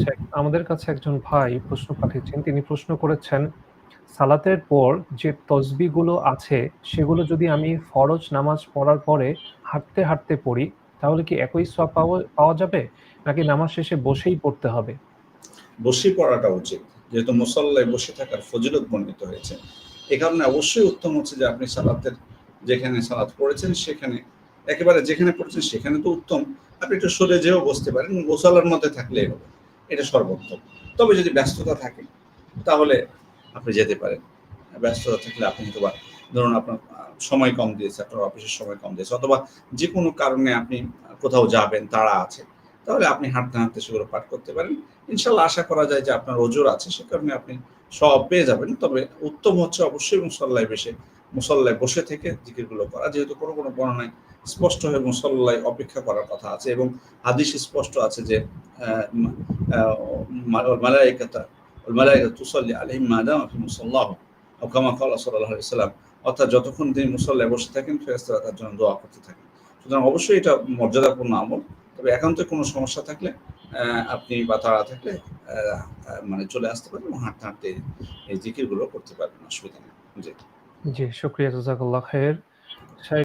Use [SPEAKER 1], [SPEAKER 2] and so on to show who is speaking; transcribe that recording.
[SPEAKER 1] শেখ, আমাদের কাছে একজন ভাই প্রশ্ন পাঠিয়েছেন। তিনি প্রশ্ন করেছেন, সালাতের পর যে তসবিহগুলো আছে, সেগুলো যদি আমি ফরজ নামাজ পড়ার পরে হাঁটতে পড়ি, তাহলে কি একই সওয়াব পাওয়া যাবে? নাকি নামাজ শেষে বসেই পড়তে হবে?
[SPEAKER 2] বসেই পড়াটা উচিত, যেহেতু মুসল্লায় বসে থাকার ফজিলত বর্ণিত হয়েছে। এ কারণে অবশ্যই উত্তম হচ্ছে যে আপনি সালাতের যেখানে সালাত পড়েছেন সেখানে, একেবারে যেখানে পড়েছেন সেখানে তো উত্তম, আপনি একটু সরে যেও বসতে পারেন, মুসল্লার মধ্যে থাকলেই হবে, এটা সর্বোত্তম। তবে যদি ব্যস্ততা থাকে তাহলে আপনি যেতে পারেন। ব্যস্ততা থাকলে আপনি হয়তো বা ধরুন আপনার সময় কম দিয়েছে, আপনার অফিসের সময় কম দিয়েছে, অথবা যে কোনো কারণে আপনি কোথাও যাবেন, তাড়া আছে, তাহলে আপনি হাঁটতে সেগুলো পাঠ করতে পারেন। ইনশাআল্লাহ আশা করা যায় যে আপনার ওজর আছে, সে কারণে আপনি সওয়াব পেয়ে যাবেন। তবে উত্তম হচ্ছে অবশ্যই মুসল্লায় বসে থেকে জিকিরগুলো করা, যেহেতু কোনো বর্ণনায় স্পষ্টভাবে মুসল্লায় অপেক্ষা করার কথা আছে এবং হাদিসে স্পষ্ট আছে যে মালায়েকাতা তুসাল্লি আলাইহিম মা দামা ফি মুসাল্লাহুম আও কামা ক্বালা সাল্লাল্লাহু আলাইহি ওয়াসাল্লাম, অর্থাৎ যতক্ষণ তিনি মুসল্লায় বসে থাকেন ফেরেশতারা তার জন্য দোয়া করতে থাকেন। সুতরাং অবশ্যই এটা মর্যাদাপূর্ণ আমল। তবে একান্ত কোনো সমস্যা থাকলে আপনি বা তাড়া থাকলে মানে চলে আসতে পারেন এবং হাঁটতে এই জিকিরগুলো করতে পারবেন, অসুবিধা নেই। জি।
[SPEAKER 1] জি, শুকরিয়া, জাযাকাল্লাহ খাইর।